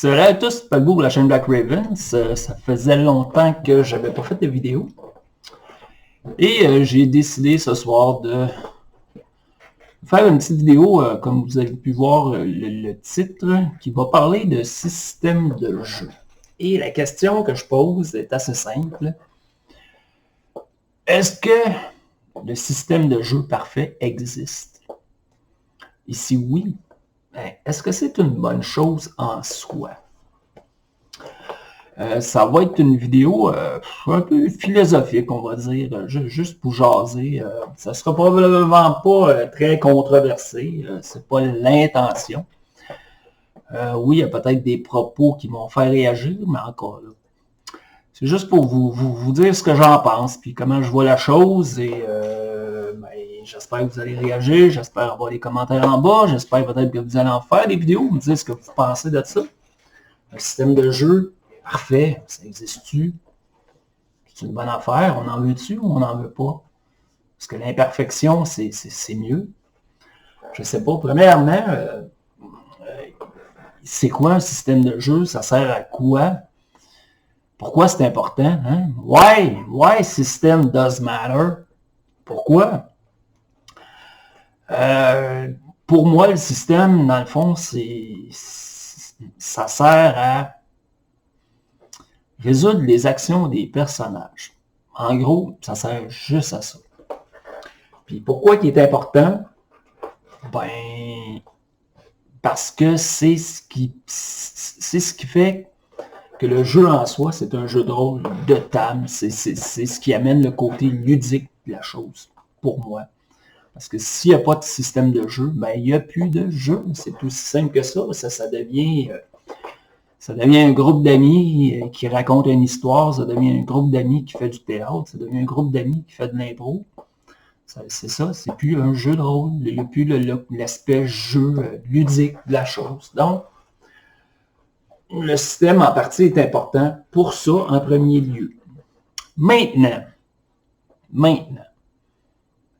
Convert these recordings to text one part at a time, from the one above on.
Salut à tous, c'est Pago pour la chaîne Black Ravens. Ça faisait longtemps que j'avais pas fait de vidéo. Et j'ai décidé ce soir de faire une petite vidéo, comme vous avez pu voir le titre, qui va parler de système de jeu. Et la question que je pose est assez simple. Est-ce que le système de jeu parfait existe? Et si oui, est-ce que c'est une bonne chose en soi? Ça va être une vidéo un peu philosophique, on va dire, juste pour jaser. Ça sera probablement pas très controversé, c'est pas l'intention. Oui, il y a peut-être des propos qui vont faire réagir, mais encore là. C'est juste pour vous dire ce que j'en pense, puis comment je vois la chose, et j'espère que vous allez réagir, j'espère avoir des commentaires en bas, j'espère peut-être que vous allez en faire des vidéos, me dire ce que vous pensez de ça. Un système de jeu parfait, ça existe-tu? C'est une bonne affaire, on en veut-tu ou on n'en veut pas? Parce que l'imperfection, c'est mieux. Je sais pas. Premièrement, c'est quoi un système de jeu? Ça sert à quoi? Pourquoi c'est important? Hein? Why system does matter? Pourquoi? Pour moi, le système, dans le fond, ça sert à résoudre les actions des personnages. En gros, ça sert juste à ça. Puis pourquoi il est important? Ben, parce que c'est ce qui fait que le jeu en soi, c'est un jeu de rôle de table. C'est ce qui amène le côté ludique de la chose, pour moi. Parce que s'il n'y a pas de système de jeu, ben il n'y a plus de jeu. C'est aussi simple que ça. Ça devient un groupe d'amis qui raconte une histoire, ça devient un groupe d'amis qui fait du théâtre, ça devient un groupe d'amis qui fait de l'impro. C'est ça, c'est plus un jeu de rôle, il n'y a plus l'aspect jeu ludique de la chose. Donc, le système en partie est important pour ça en premier lieu. Maintenant,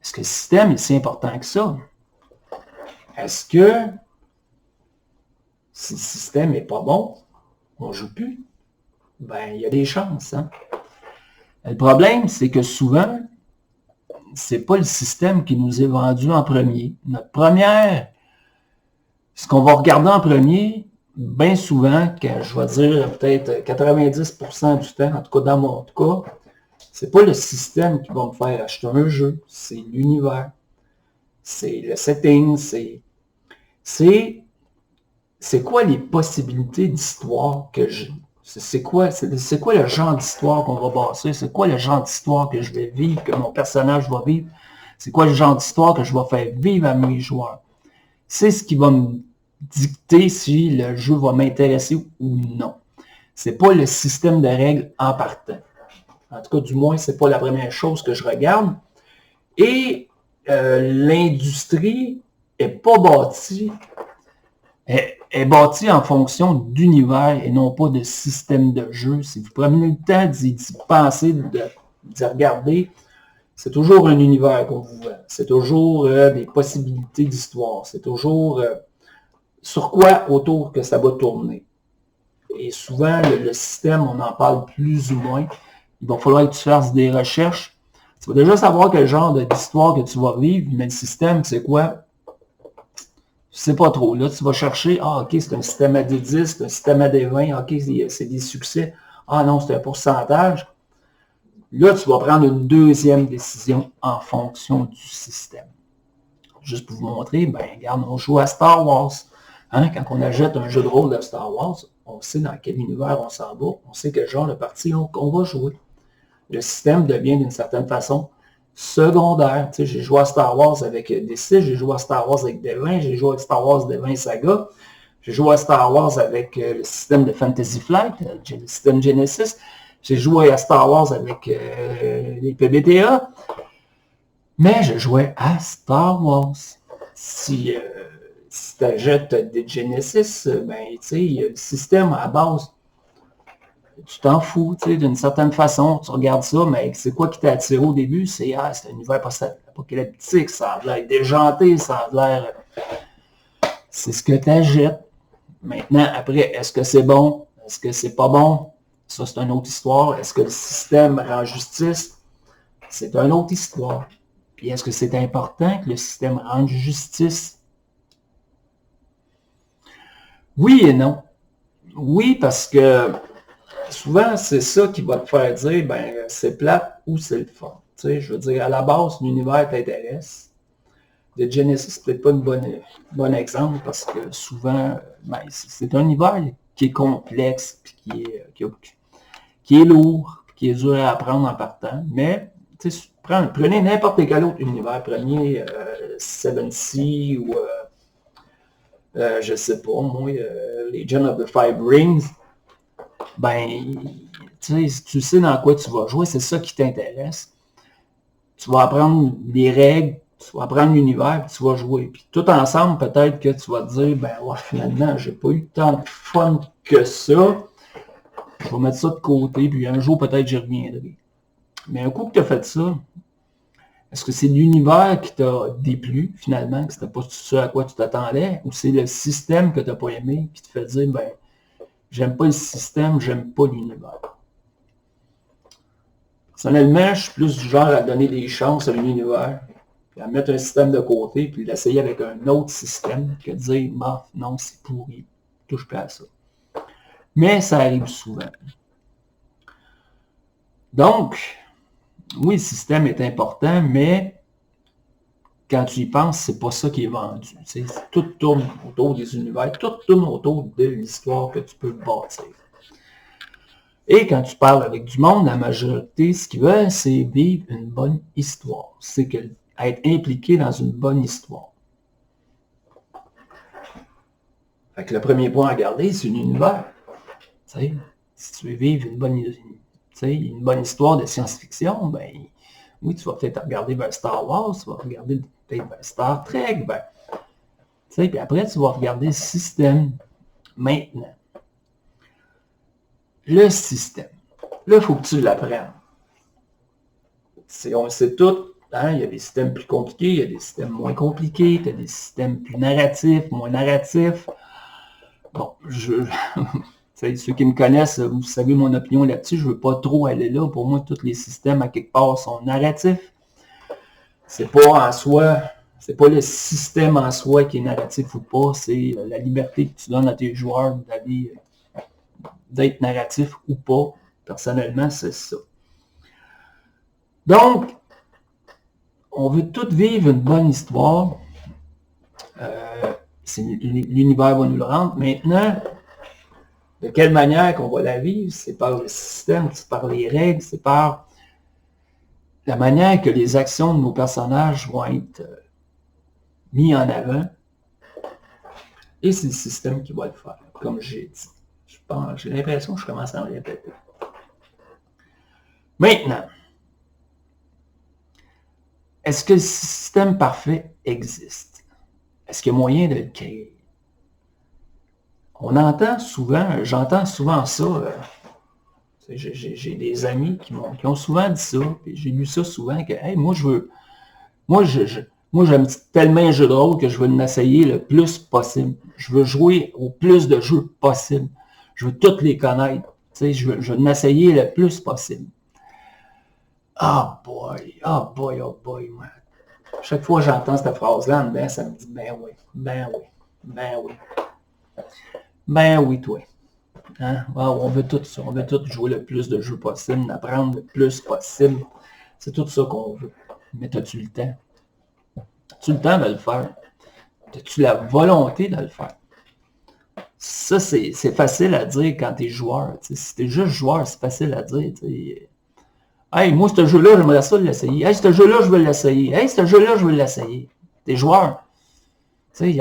est-ce que le système est si important que ça? Est-ce que si le système n'est pas bon, on ne joue plus? Ben, il y a des chances. Hein? Le problème, c'est que souvent, c'est pas le système qui nous est vendu en premier. Ce qu'on va regarder en premier, bien souvent, je vais dire peut-être 90% du temps, en tout cas dans mon cas, c'est pas le système qui va me faire acheter un jeu, c'est l'univers, c'est le setting, c'est quoi les possibilités d'histoire que j'ai. C'est quoi le genre d'histoire qu'on va bâtir? C'est quoi le genre d'histoire que je vais vivre, que mon personnage va vivre? C'est quoi le genre d'histoire que je vais faire vivre à mes joueurs? C'est ce qui va me dicter si le jeu va m'intéresser ou non. C'est pas le système de règles en partant. En tout cas, du moins, c'est pas la première chose que je regarde. Et l'industrie est pas bâtie est bâti en fonction d'univers et non pas de système de jeu. Si vous prenez le temps d'y penser, d'y regarder, c'est toujours un univers qu'on vous vend. C'est toujours des possibilités d'histoire. C'est toujours sur quoi autour que ça va tourner. Et souvent, le système, on en parle plus ou moins. Il va falloir que tu fasses des recherches. Tu vas déjà savoir quel genre d'histoire que tu vas vivre, mais le système, c'est quoi? Tu sais pas trop. Là, tu vas chercher, ok, c'est un système à des 10, c'est un système à des 20, ok, c'est des succès. Ah non, c'est un pourcentage. Là, tu vas prendre une deuxième décision en fonction du système. Juste pour vous montrer, ben, regarde, on joue à Star Wars. Hein, quand on achète un jeu de rôle de Star Wars, on sait dans quel univers on s'en va, on sait quel genre de partie on va jouer. Le système devient d'une certaine façon secondaire. Tu sais, j'ai joué à Star Wars avec des 6, j'ai joué à Star Wars avec des 20, j'ai joué à Star Wars des 20 saga, j'ai joué à Star Wars avec le système de Fantasy Flight, le système Genesis, j'ai joué à Star Wars avec les PBTA, mais je jouais à Star Wars. Si tu achètes des Genesis, ben, tu sais, le système à base, tu t'en fous, tu sais, d'une certaine façon, tu regardes ça, mais c'est quoi qui t'a attiré au début? C'est un univers apocalyptique, ça a l'air déjanté, ça a l'air... C'est ce que tu achètes. Maintenant, après, est-ce que c'est bon? Est-ce que c'est pas bon? Ça, c'est une autre histoire. Est-ce que le système rend justice? C'est une autre histoire. Puis est-ce que c'est important que le système rende justice? Oui et non. Oui, parce que souvent, c'est ça qui va te faire dire, ben, c'est plate ou c'est le fun. Tu sais, je veux dire, à la base, l'univers t'intéresse. The Genesis, c'est peut-être pas une bon exemple parce que souvent, ben, c'est un univers qui est complexe, puis qui est lourd, puis qui est dur à apprendre en partant. Mais, tu sais, prenez n'importe quel autre univers. Prenez Seven Sea ou, je sais pas, moi, Legend of the Five Rings. Ben, tu sais dans quoi tu vas jouer, c'est ça qui t'intéresse. Tu vas apprendre les règles, tu vas apprendre l'univers, puis tu vas jouer. Puis tout ensemble, peut-être que tu vas te dire, ben ouais, finalement, j'ai pas eu tant de fun que ça. Je vais mettre ça de côté, puis un jour, peut-être, j'y reviendrai. Mais un coup que tu as fait ça, est-ce que c'est l'univers qui t'a déplu, finalement, que c'était pas ce à quoi tu t'attendais, ou c'est le système que tu n'as pas aimé, qui te fait dire, ben, j'aime pas le système, j'aime pas l'univers. Personnellement, je suis plus du genre à donner des chances à l'univers, puis à mettre un système de côté, puis l'essayer avec un autre système, que de dire, bah, non, c'est pourri, touche pas à ça. Mais ça arrive souvent. Donc, oui, le système est important, mais quand tu y penses, c'est pas ça qui est vendu. Tu sais, tout tourne autour des univers, tout tourne autour de l'histoire que tu peux bâtir. Et quand tu parles avec du monde, la majorité, ce qu'ils veulent, c'est vivre une bonne histoire. C'est être impliqué dans une bonne histoire. Fait que le premier point à garder, c'est l'univers. Tu sais, si tu veux vivre une bonne histoire de science-fiction, ben oui, tu vas peut-être regarder vers Star Wars, tu vas regarder peut-être vers Star Trek, ben, tu sais, puis après, tu vas regarder le système. Maintenant, le système. Là, il faut que tu l'apprennes. On le sait tout, hein? Il y a des systèmes plus compliqués, il y a des systèmes moins compliqués, tu as des systèmes plus narratifs, moins narratifs. Bon, ceux qui me connaissent, vous savez mon opinion là-dessus, je ne veux pas trop aller là. Pour moi, tous les systèmes, à quelque part, sont narratifs. C'est pas en soi, c'est pas le système en soi qui est narratif ou pas, c'est la liberté que tu donnes à tes joueurs d'aller d'être narratif ou pas. Personnellement, c'est ça. Donc, on veut tous vivre une bonne histoire. L'univers va nous le rendre. Maintenant, de quelle manière qu'on va la vivre? C'est par le système, c'est par les règles, c'est par la manière que les actions de nos personnages vont être mis en avant. Et c'est le système qui va le faire, comme j'ai dit. J'ai l'impression que je commence à me répéter. Maintenant, est-ce que le système parfait existe? Est-ce qu'il y a moyen de le créer? J'entends souvent ça. J'ai des amis qui ont souvent dit ça, et j'ai lu ça souvent, que hey, moi j'aime tellement un jeu de rôle que je veux l'essayer le plus possible. Je veux jouer au plus de jeux possible. Je veux tous les connaître. Je veux l'essayer le plus possible. Ah boy, oh boy, oh boy. Ouais. Chaque fois que j'entends cette phrase-là, ben, ça me dit, ben oui, ben oui, ben oui. Ben oui, toi. Hein? Wow, on veut tout ça. On veut tout jouer le plus de jeux possible, apprendre le plus possible. C'est tout ça qu'on veut. Mais as-tu le temps? As-tu le temps de le faire? As-tu la volonté de le faire? Ça, c'est facile à dire quand tu es joueur. T'sais. Si tu es juste joueur, c'est facile à dire. T'sais. Hey, moi, ce jeu-là, j'aimerais ça l'essayer. Hey, ce jeu-là, je veux l'essayer. Hey, ce jeu-là, je veux l'essayer. T'es joueur. Tu sais,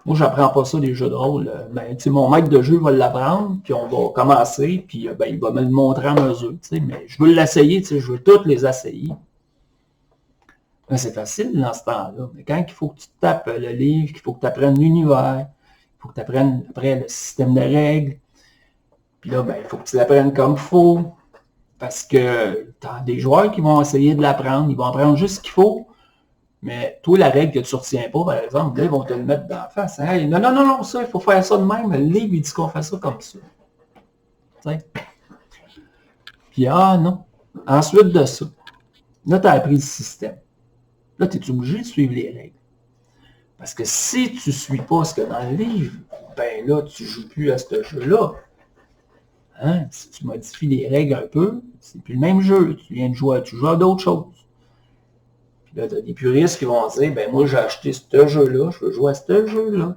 moi, j'apprends pas ça, les jeux de rôle. Ben, tu sais, mon maître de jeu va l'apprendre, puis on va commencer, puis ben, il va me le montrer en mesure. Tu sais, mais je veux l'essayer, tu sais, je veux toutes les essayer. Ben, c'est facile dans ce temps-là. Mais quand il faut que tu tapes le livre, qu'il faut que tu apprennes l'univers, il faut que tu apprennes après le système de règles, puis là, ben, il faut que tu l'apprennes comme il faut. Parce que tu as des joueurs qui vont essayer de l'apprendre, ils vont apprendre juste ce qu'il faut, Mais toi, la règle que tu ne retiens pas, par exemple, là, ils vont te le mettre dans la face. Hey, non, non, non, non, ça, il faut faire ça de même. Le livre, il dit qu'on fait ça comme ça. T'sais. Puis, ah non. Ensuite de ça, là, tu as appris le système. Là, tu es obligé de suivre les règles. Parce que si tu ne suis pas ce que dans le livre, ben là, tu ne joues plus à ce jeu-là. Hein? Si tu modifies les règles un peu, c'est plus le même jeu. Tu viens de jouer, tu joues à d'autres choses. Puis là, tu as des puristes qui vont dire, ben moi, j'ai acheté ce jeu-là, je veux jouer à ce jeu-là.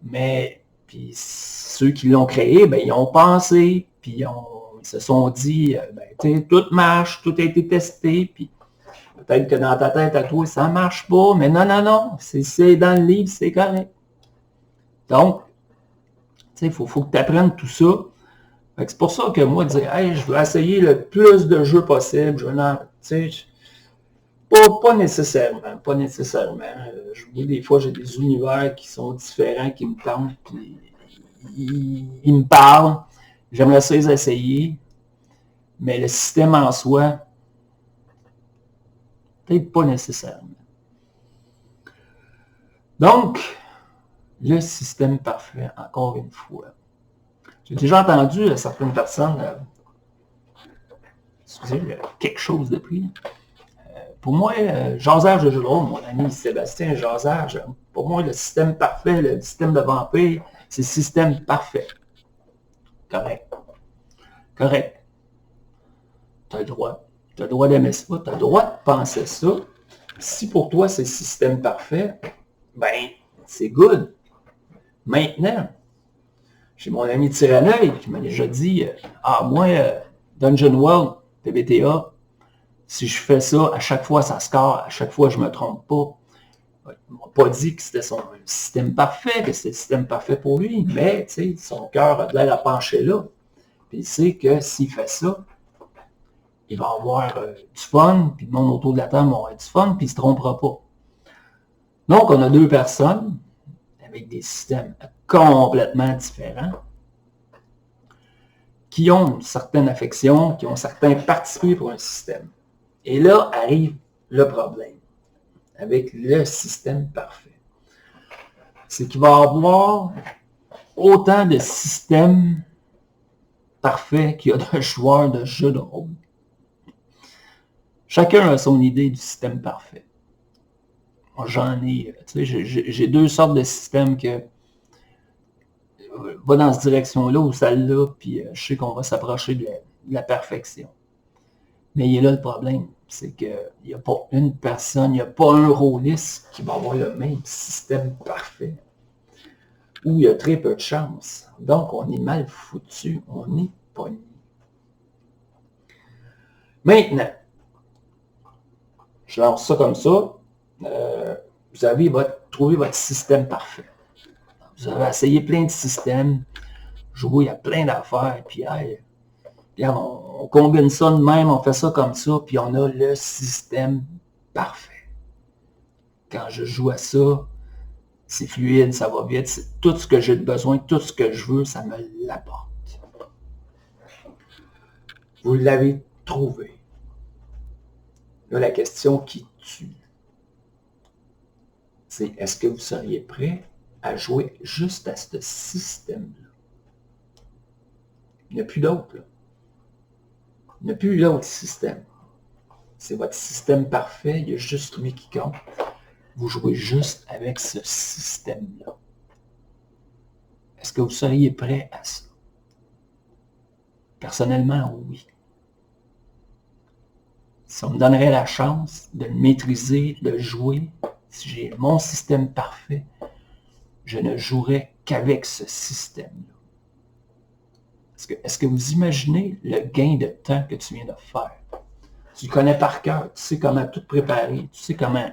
Mais, puis ceux qui l'ont créé, ben ils ont pensé, puis ils se sont dit, ben, tout marche, tout a été testé, puis peut-être que dans ta tête à toi, ça marche pas, mais non, non, non, c'est dans le livre, c'est correct. Donc, il faut que tu apprennes tout ça. C'est pour ça que moi, dire, hey, je veux essayer le plus de jeux possible, pas nécessairement, pas nécessairement. Je vous dis, des fois, j'ai des univers qui sont différents, qui me tentent, puis ils me parlent. J'aimerais ça les essayer, mais le système en soi, peut-être pas nécessairement. Donc, le système parfait, encore une fois. J'ai déjà entendu certaines personnes, excusez, quelque chose de pris. Pour moi, Jasage de jeu de rôle, mon ami Sébastien Jasage, pour moi, le système parfait, le système de vampire, c'est le système parfait. Correct. Correct. Tu as le droit. Tu as le droit d'aimer ça. Tu as le droit de penser ça. Si pour toi, c'est le système parfait, ben, c'est good. Maintenant, j'ai mon ami Tyrannoïde qui m'a déjà dit, moi, Dungeon World, PBTA, si je fais ça, à chaque fois, ça score, à chaque fois, je ne me trompe pas. Il ne m'a pas dit que c'était son système parfait, que c'était le système parfait pour lui, mais son cœur a de l'air à pencher là. Puis il sait que s'il fait ça, il va avoir du fun, puis le monde autour de la table va avoir du fun, puis il ne se trompera pas. Donc, on a deux personnes avec des systèmes complètement différents qui ont une certaine affection, qui ont certains participé pour un système. Et là arrive le problème avec le système parfait. C'est qu'il va y avoir autant de systèmes parfaits qu'il y a de joueurs de jeux de rôle. Chacun a son idée du système parfait. Moi, j'en ai, j'ai deux sortes de systèmes que va dans cette direction-là ou celle-là, puis je sais qu'on va s'approcher de la perfection. Mais il est là le problème, c'est qu'il n'y a pas une personne, il n'y a pas un rôliste qui va avoir le même système parfait. Où il y a très peu de chance. Donc, on est mal foutu, on est pogné. Maintenant, je lance ça comme ça. Vous avez trouvé votre système parfait. Vous avez essayé plein de systèmes, joué à plein d'affaires, puis regarde, on combine ça de même, on fait ça comme ça, puis on a le système parfait. Quand je joue à ça, c'est fluide, ça va vite, c'est tout ce que j'ai besoin, tout ce que je veux, ça me l'apporte. Vous l'avez trouvé. Là, la question qui tue, c'est est-ce que vous seriez prêt à jouer juste à ce système-là? Il n'y a plus d'autre, là. Il n'y a plus d'autre système. C'est votre système parfait, il y a juste lui qui compte. Vous jouez juste avec ce système-là. Est-ce que vous seriez prêt à ça? Personnellement, oui. Si on me donnerait la chance de le maîtriser, de le jouer, si j'ai mon système parfait, je ne jouerais qu'avec ce système-là. Est-ce que vous imaginez le gain de temps que tu viens de faire? Tu le connais par cœur, tu sais comment tout préparer, tu sais comment...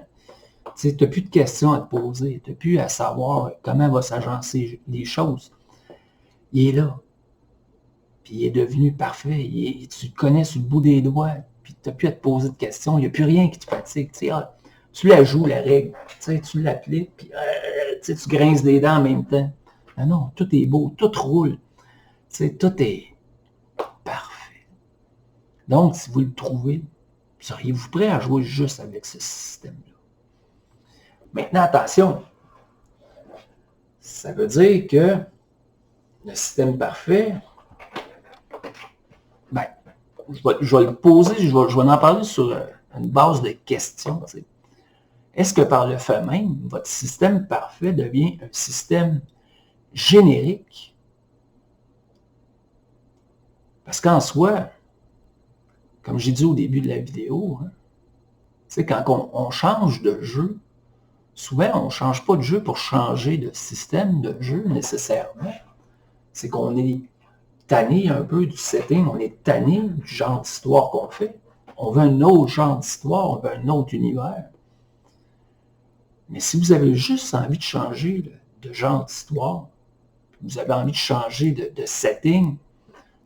Tu n'as plus de questions à te poser, tu n'as plus à savoir comment va s'agencer les choses. Il est là. Puis il est devenu parfait. Tu le connais sur le bout des doigts. Puis tu n'as plus à te poser de questions. Il n'y a plus rien qui te fatigue. Tu la joues, la règle. Tu l'appliques, puis tu grinces des dents en même temps. Non, tout est beau, tout roule. Tout est parfait. Donc, si vous le trouvez, seriez-vous prêt à jouer juste avec ce système-là? Maintenant, attention, ça veut dire que le système parfait, ben, je vais le poser, je vais en parler sur une base de questions. T'sais. Est-ce que par le fait même, votre système parfait devient un système générique? Parce qu'en soi, comme j'ai dit au début de la vidéo, hein, quand on change de jeu, souvent on ne change pas de jeu pour changer de système de jeu nécessairement. C'est qu'on est tanné un peu du setting, on est tanné du genre d'histoire qu'on fait. On veut un autre genre d'histoire, on veut un autre univers. Mais si vous avez juste envie de changer de genre d'histoire, vous avez envie de changer de setting,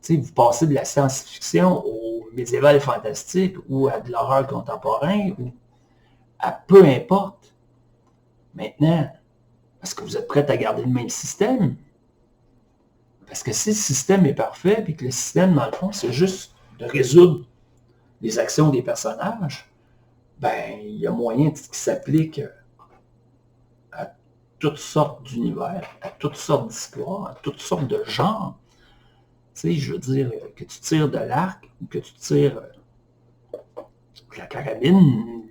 vous passez de la science-fiction au médiéval fantastique ou à de l'horreur contemporain ou à peu importe. Maintenant, est-ce que vous êtes prêt à garder le même système? Parce que si le système est parfait, puis que le système, dans le fond, c'est juste de résoudre les actions des personnages, ben, il y a moyen qu'il s'applique à toutes sortes d'univers, à toutes sortes d'histoires, à toutes sortes de genres. Tu sais, je veux dire, que tu tires de l'arc ou que tu tires de la carabine,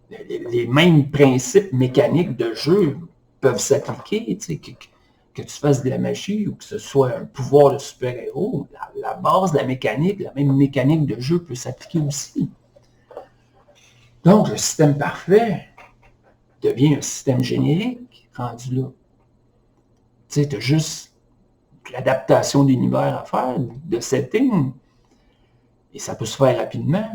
les mêmes principes mécaniques de jeu peuvent s'appliquer, tu sais, que tu fasses de la magie ou que ce soit un pouvoir de super-héros, la base de la mécanique, la même mécanique de jeu peut s'appliquer aussi. Donc, le système parfait devient un système générique rendu là. Tu sais, tu as juste l'adaptation d'univers à faire, de setting, et ça peut se faire rapidement.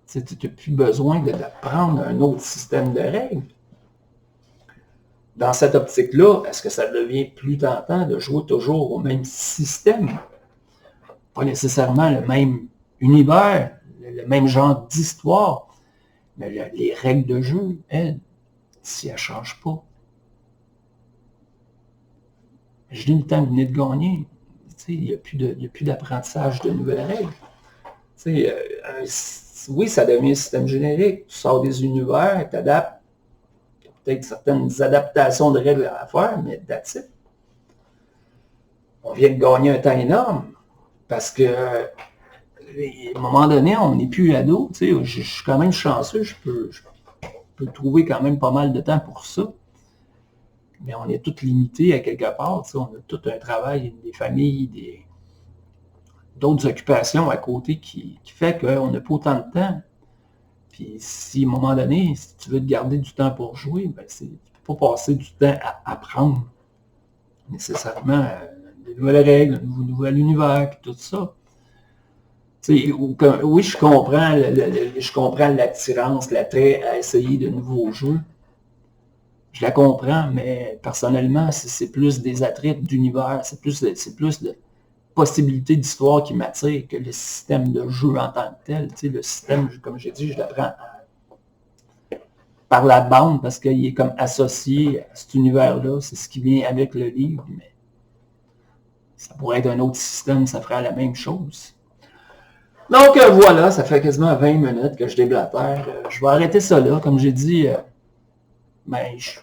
Tu n'as plus besoin d'apprendre un autre système de règles. Dans cette optique-là, est-ce que ça devient plus tentant de jouer toujours au même système? Pas nécessairement le même univers, le même genre d'histoire, mais les règles de jeu, elles, si elles ne changent pas. Je dis le temps que vous venez de gagner. Il n'y a plus d'apprentissage de nouvelles règles. Oui, ça devient un système générique. Tu sors des univers, tu adaptes. Il y a peut-être certaines adaptations de règles à faire, mais that's it. On vient de gagner un temps énorme parce que à un moment donné, on n'est plus ado. Je suis quand même chanceux, je peux trouver quand même pas mal de temps pour ça. Mais on est tous limités à quelque part. On a tout un travail, des familles, d'autres occupations à côté qui fait qu'on n'a pas autant de temps. Puis si à un moment donné, si tu veux te garder du temps pour jouer, ben tu ne peux pas passer du temps à apprendre nécessairement des nouvelles règles, un nouvel univers, puis tout ça. Oui, je comprends l'attirance, l'attrait à essayer de nouveaux jeux. Je la comprends, mais personnellement, c'est plus des attraits d'univers, c'est plus de possibilités d'histoire qui m'attirent que le système de jeu en tant que tel. Le système, comme j'ai dit, je l'apprends par la bande parce qu'il est comme associé à cet univers-là. C'est ce qui vient avec le livre, mais ça pourrait être un autre système, ça ferait la même chose. Donc voilà, ça fait quasiment 20 minutes que je déblatère. Je vais arrêter ça là. Comme j'ai dit, je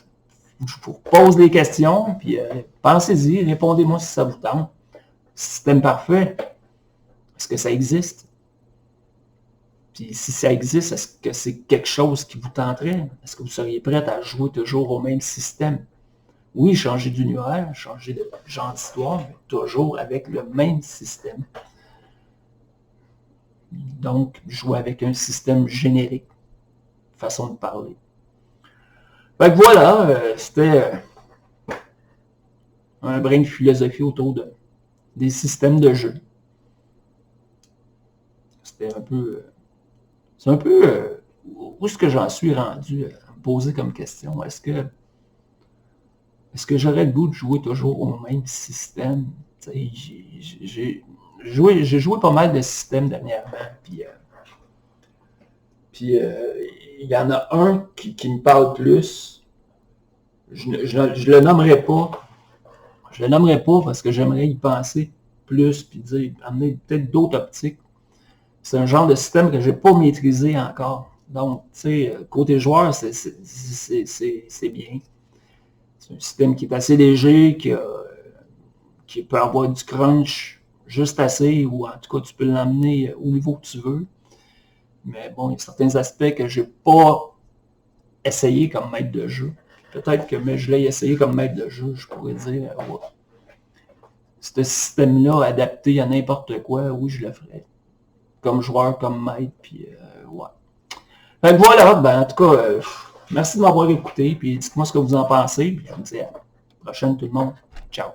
vous pose des questions, puis pensez-y, répondez-moi si ça vous tente. Système parfait, est-ce que ça existe? Puis si ça existe, est-ce que c'est quelque chose qui vous tenterait? Est-ce que vous seriez prêt à jouer toujours au même système? Oui, changer d'univers, changer de genre d'histoire, mais toujours avec le même système. Donc, jouer avec un système générique, façon de parler. Fait que voilà, c'était un brin de philosophie autour des systèmes de jeu. C'était un peu... c'est un peu où est-ce que j'en suis rendu à me poser comme question. Est-ce que j'aurais le goût de jouer toujours au même système? J'ai joué pas mal de systèmes dernièrement, puis il y en a un qui me parle plus. Je le nommerai pas. Je le nommerai pas parce que j'aimerais y penser plus, puis amener peut-être d'autres optiques. C'est un genre de système que je n'ai pas maîtrisé encore. Donc, tu sais, côté joueur, c'est bien. C'est un système qui est assez léger, qui peut avoir du crunch juste assez, ou en tout cas, tu peux l'emmener au niveau que tu veux. Mais bon, il y a certains aspects que je n'ai pas essayé comme maître de jeu. Peut-être que je l'ai essayé comme maître de jeu, je pourrais dire, ouais. Ce système-là adapté à n'importe quoi, oui, je le ferais. Comme joueur, comme maître, puis ouais. Fait que voilà, ben en tout cas, merci de m'avoir écouté, puis dites-moi ce que vous en pensez, puis je vous dis à la prochaine tout le monde. Ciao.